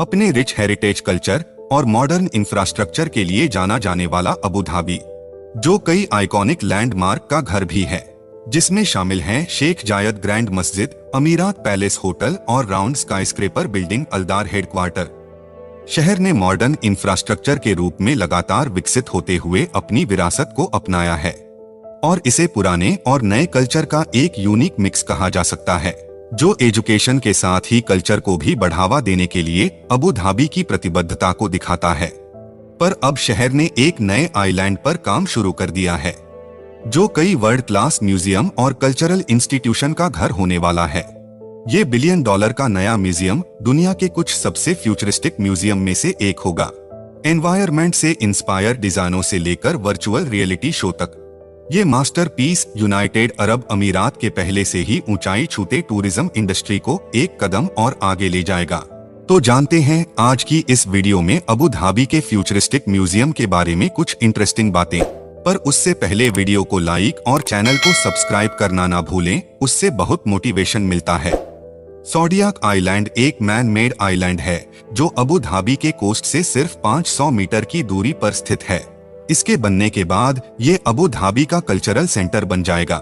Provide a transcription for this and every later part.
अपने rich heritage culture और modern infrastructure के लिए जाना जाने वाला अबू धाबी, जो कई आइकॉनिक लैंडमार्क का घर भी है, जिसमें शामिल हैं शेख जायद ग्रैंड मस्जिद, अमीरात पैलेस होटल और राउंड स्काईस्क्रेपर बिल्डिंग अल्दार हेडक्वार्टर। शहर ने मॉडर्न इंफ्रास्ट्रक्चर के रूप में लगातार विकसित होते हुए अपनी विरासत को अपनाया है और इसे पुराने और नए कल्चर का एक यूनिक मिक्स कहा जा सकता है, जो एजुकेशन के साथ ही कल्चर को भी बढ़ावा देने के लिए अबू धाबी की प्रतिबद्धता को दिखाता है। पर अब शहर ने एक नए आइलैंड पर काम शुरू कर दिया है, जो कई वर्ल्ड क्लास म्यूजियम और कल्चरल इंस्टीट्यूशन का घर होने वाला है। ये $1 बिलियन का नया म्यूजियम दुनिया के कुछ सबसे फ्यूचरिस्टिक म्यूजियम में से एक होगा। एनवायरनमेंट से इंस्पायर डिजाइनों से लेकर वर्चुअल रियलिटी शो तक, ये मास्टरपीस यूनाइटेड अरब अमीरात के पहले से ही ऊंचाई छूते टूरिज्म इंडस्ट्री को एक कदम और आगे ले जाएगा। तो जानते हैं आज की इस वीडियो में अबू धाबी के फ्यूचरिस्टिक म्यूजियम के बारे में कुछ इंटरेस्टिंग बातें। पर उससे पहले वीडियो को लाइक और चैनल को सब्सक्राइब करना ना भूलें, उससे बहुत मोटिवेशन मिलता है। ज़ोडियाक आइलैंड एक मैन मेड आइलैंड है जो अबू धाबी के कोस्ट से सिर्फ 500 मीटर की दूरी पर स्थित है। इसके बनने के बाद ये अबू धाबी का कल्चरल सेंटर बन जाएगा,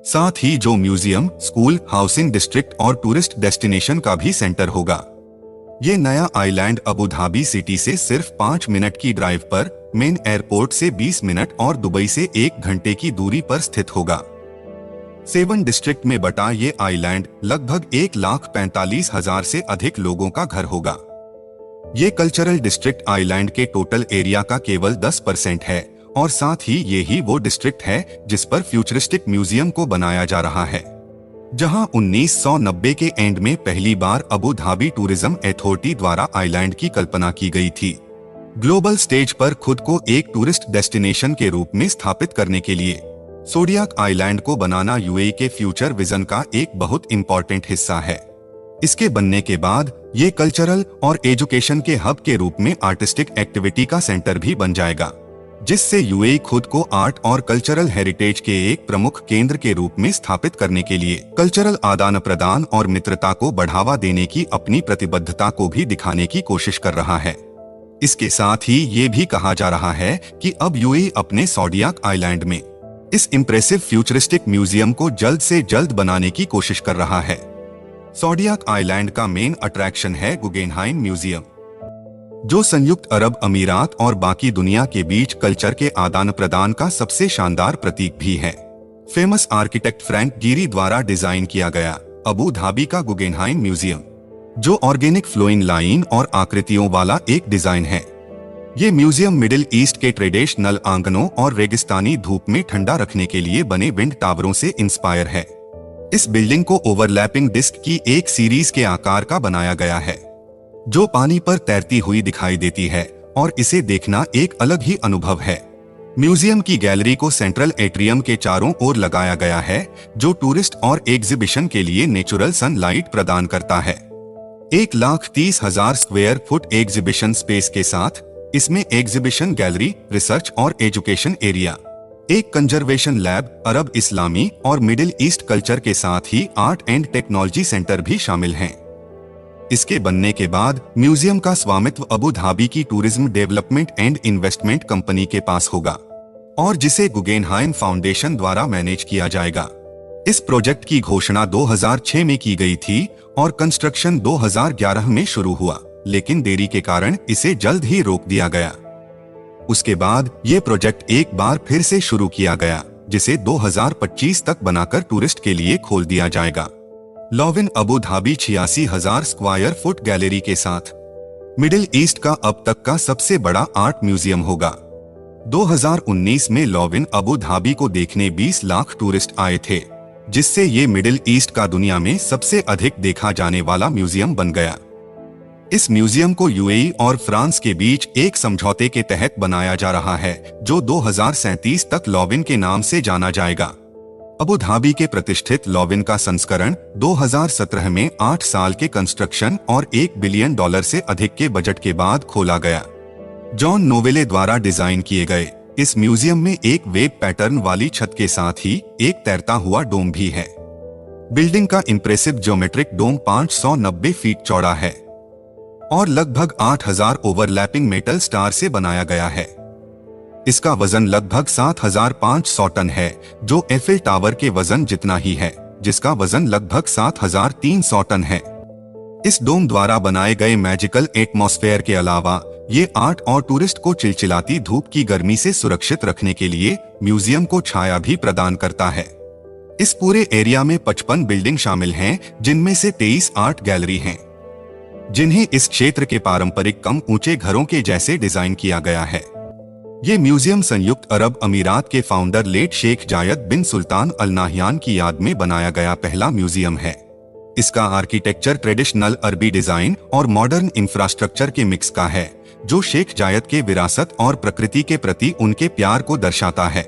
साथ ही जो म्यूजियम, स्कूल, हाउसिंग डिस्ट्रिक्ट और टूरिस्ट डेस्टिनेशन का भी सेंटर होगा। ये नया आइलैंड अबू धाबी सिटी से सिर्फ 5 मिनट की ड्राइव पर, मेन एयरपोर्ट से 20 मिनट और दुबई से 1 घंटे की दूरी पर स्थित होगा। 7 डिस्ट्रिक्ट में बटा ये आइलैंड लगभग 1,45,000 से अधिक लोगों का घर होगा। ये कल्चरल डिस्ट्रिक्ट आइलैंड के टोटल एरिया का केवल 10% है और साथ ही ये ही वो डिस्ट्रिक्ट है जिस पर फ्यूचरिस्टिक म्यूजियम को बनाया जा रहा है, जहां 1990 के एंड में पहली बार अबू धाबी टूरिज्म अथॉरिटी द्वारा आइलैंड की कल्पना की गई थी। ग्लोबल स्टेज पर खुद को एक टूरिस्ट डेस्टिनेशन के रूप में स्थापित करने के लिए ज़ोडियाक आइलैंड को बनाना यूएई के फ्यूचर विजन का एक बहुत इंपॉर्टेंट हिस्सा है। इसके बनने के बाद ये कल्चरल और एजुकेशन के हब के रूप में आर्टिस्टिक एक्टिविटी का सेंटर भी बन जाएगा, जिससे यूएई खुद को आर्ट और कल्चरल हेरिटेज के एक प्रमुख केंद्र के रूप में स्थापित करने के लिए कल्चरल आदान प्रदान और मित्रता को बढ़ावा देने की अपनी प्रतिबद्धता को भी दिखाने की कोशिश कर रहा है। इसके साथ ही ये भी कहा जा रहा है कि अब यूएई अपने ज़ोडियाक आइलैंड में इस इम्प्रेसिव फ्यूचरिस्टिक म्यूजियम को जल्द से जल्द बनाने की कोशिश कर रहा है। ज़ोडियाक आइलैंड का मेन अट्रैक्शन है गुगेनहाइम म्यूजियम, जो संयुक्त अरब अमीरात और बाकी दुनिया के बीच कल्चर के आदान प्रदान का सबसे शानदार प्रतीक भी है। फेमस आर्किटेक्ट फ्रैंक गीरी द्वारा डिजाइन किया गया अबू धाबी का गुगेनहाइम म्यूजियम, जो ऑर्गेनिक फ्लोइंग लाइन और आकृतियों वाला एक डिजाइन है। ये म्यूजियम मिडिल ईस्ट के ट्रेडिशनल आंगनों और रेगिस्तानी धूप में ठंडा रखने के लिए बने विंड टावरों से इंस्पायर है। इस बिल्डिंग को ओवरलैपिंग डिस्क की एक सीरीज के आकार का बनाया गया है, जो पानी पर तैरती हुई दिखाई देती है और इसे देखना एक अलग ही अनुभव है। म्यूजियम की गैलरी को सेंट्रल एट्रियम के चारों ओर लगाया गया है, जो टूरिस्ट और एग्जीबिशन के लिए नेचुरल सनलाइट प्रदान करता है। 1,30,000 स्क्वायर फुट एग्जीबिशन स्पेस के साथ इसमें एग्जीबिशन गैलरी, रिसर्च और एजुकेशन एरिया, एक कंजर्वेशन लैब, अरब इस्लामी और मिडिल ईस्ट कल्चर के साथ ही आर्ट एंड टेक्नोलॉजी सेंटर भी शामिल हैं। इसके बनने के बाद म्यूजियम का स्वामित्व अबू धाबी की tourism development and investment company के पास होगा और जिसे गुगेनहाइम फाउंडेशन द्वारा मैनेज किया जाएगा। इस प्रोजेक्ट की घोषणा 2006 में की गई थी और कंस्ट्रक्शन 2011 में शुरू हुआ, लेकिन देरी के कारण इसे जल्द ही रोक दिया गया। उसके बाद ये प्रोजेक्ट एक बार फिर से शुरू किया गया, जिसे 2025 तक बनाकर टूरिस्ट के लिए खोल दिया जाएगा। Louvre Abu Dhabi 86,000 square foot gallery के साथ मिडिल ईस्ट का अब तक का सबसे बड़ा आर्ट म्यूजियम होगा। 2019 में लॉविन अबू धाबी को देखने 20 लाख टूरिस्ट आए थे, जिससे ये मिडिल ईस्ट का दुनिया में सबसे अधिक देखा जाने वाला म्यूजियम बन गया। इस म्यूजियम को यूएई और फ्रांस के बीच एक समझौते के तहत बनाया जा रहा है, जो 2037 तक लॉविन के नाम से जाना जाएगा। अबू धाबी के प्रतिष्ठित लॉविन का संस्करण 2017 में 8 साल के कंस्ट्रक्शन और $1 बिलियन से अधिक के बजट के बाद खोला गया। जॉन नोवेले द्वारा डिजाइन किए गए इस म्यूजियम में एक वेब पैटर्न वाली छत के साथ ही एक तैरता हुआ डोम भी है। बिल्डिंग का इंप्रेसिव ज्योमेट्रिक डोम 590 फीट चौड़ा है। और लगभग 8000 ओवरलैपिंग मेटल स्टार से बनाया गया है। इसका वजन लगभग 7500 टन है, जो एफिल टावर के वजन जितना ही है, जिसका वजन लगभग 7300 टन है। इस डोम द्वारा बनाए गए मैजिकल एटमॉस्फेयर के अलावा ये आर्ट और टूरिस्ट को चिलचिलाती धूप की गर्मी से सुरक्षित रखने के लिए म्यूजियम को छाया भी प्रदान करता है। इस पूरे एरिया में 55 बिल्डिंग शामिल हैं, जिनमें से 23 आर्ट गैलरी हैं, जिन्हें इस क्षेत्र के पारंपरिक कम ऊंचे घरों के जैसे डिजाइन किया गया है। ये म्यूजियम संयुक्त अरब अमीरात के फाउंडर लेट शेख जायद बिन सुल्तान अल नाहयान की याद में बनाया गया पहला म्यूजियम है। इसका आर्किटेक्चर ट्रेडिशनल अरबी डिजाइन और मॉडर्न इंफ्रास्ट्रक्चर के मिक्स का है, जो शेख जायद के विरासत और प्रकृति के प्रति उनके प्यार को दर्शाता है।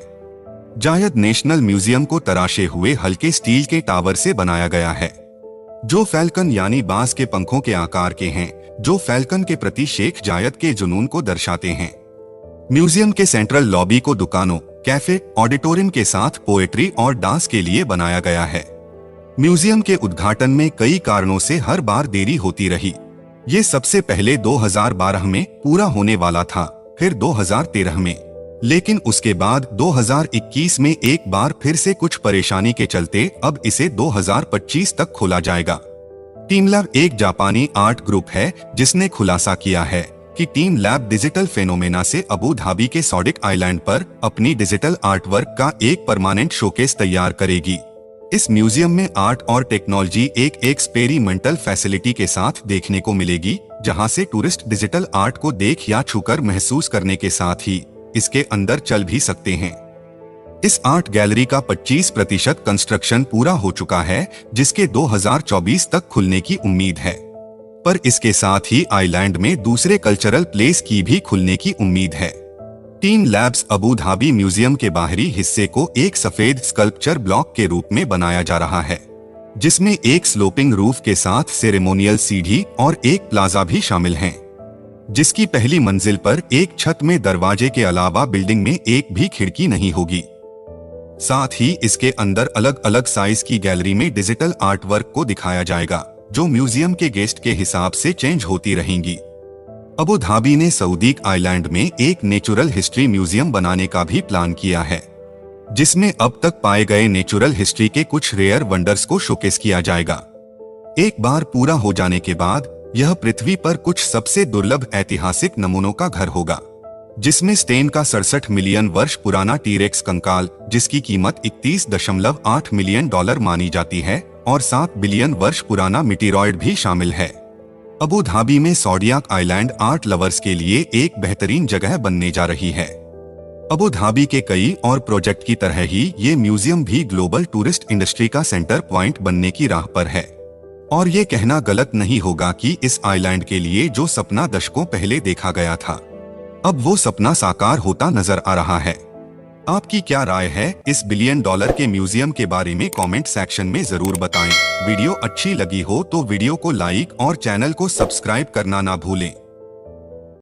जायद नेशनल म्यूजियम को तराशे हुए हल्के स्टील के टावर से बनाया गया है, जो फैल्कन यानी बाज के पंखों के आकार के हैं, जो फैल्कन के प्रति शेख जायद के जुनून को दर्शाते हैं। म्यूजियम के सेंट्रल लॉबी को दुकानों, कैफे, ऑडिटोरियम के साथ पोएट्री और डांस के लिए बनाया गया है। म्यूजियम के उद्घाटन में कई कारणों से हर बार देरी होती रही। ये सबसे पहले 2012 में पूरा होने वाला था, फिर 2013 में, लेकिन उसके बाद 2021 में एक बार फिर से कुछ परेशानी के चलते अब इसे 2025 तक खोला जाएगा। टीम लैब एक जापानी आर्ट ग्रुप है जिसने खुलासा किया है कि टीम लैब डिजिटल फेनोमेना से अबू धाबी के सौडिक आइलैंड पर अपनी डिजिटल आर्ट वर्क का एक परमानेंट शोकेस तैयार करेगी। इस म्यूजियम में आर्ट और टेक्नोलॉजी एक एक्सपेरिमेंटल फैसिलिटी के साथ देखने को मिलेगी, जहां से टूरिस्ट डिजिटल आर्ट को देख या छूकर महसूस करने के साथ ही इसके अंदर चल भी सकते हैं। इस आर्ट गैलरी का 25% कंस्ट्रक्शन पूरा हो चुका है, जिसके 2024 तक खुलने की उम्मीद है। पर इसके साथ ही आइलैंड में दूसरे कल्चरल प्लेस की भी खुलने की उम्मीद है। Team labs Abu Dhabi museum के बाहरी हिस्से को एक सफेद स्कल्पचर ब्लॉक के रूप में बनाया जा रहा है, जिसमें एक स्लोपिंग रूफ के साथ सेरेमोनियल सीढ़ी और एक प्लाजा भी शामिल हैं, जिसकी पहली मंजिल पर एक छत में दरवाजे के अलावा बिल्डिंग में एक भी खिड़की नहीं होगी। साथ ही इसके अंदर अलग अलग साइज की गैलरी में डिजिटल आर्ट वर्क को दिखाया जाएगा, जो म्यूजियम के गेस्ट के हिसाब से चेंज होती रहेंगी। अबू धाबी ने सऊदीक आइलैंड में एक नेचुरल हिस्ट्री म्यूजियम बनाने का भी प्लान किया है, जिसमें अब तक पाए गए नेचुरल हिस्ट्री के कुछ रेयर वंडर्स को शोकेस किया जाएगा। एक बार पूरा हो जाने के बाद यह पृथ्वी पर कुछ सबसे दुर्लभ ऐतिहासिक नमूनों का घर होगा, जिसमें स्टेन का 67 मिलियन वर्ष पुराना टीरेक्स कंकाल, जिसकी कीमत $31.8 मिलियन मानी जाती है, और 7 बिलियन वर्ष पुराना मीटेरॉइड भी शामिल है। अबू धाबी में सौडियाक आइलैंड आर्ट लवर्स के लिए एक बेहतरीन जगह बनने जा रही है। अबू धाबी के कई और प्रोजेक्ट की तरह ही ये म्यूजियम भी ग्लोबल टूरिस्ट इंडस्ट्री का सेंटर पॉइंट बनने की राह पर है। और ये कहना गलत नहीं होगा कि इस आइलैंड के लिए जो सपना दशकों पहले देखा गया था, अब वो सपना साकार होता नजर आ रहा है। आपकी क्या राय है इस $1 बिलियन के म्यूजियम के बारे में? कमेंट सेक्शन में जरूर बताएं। वीडियो अच्छी लगी हो तो वीडियो को लाइक और चैनल को सब्सक्राइब करना ना भूलें।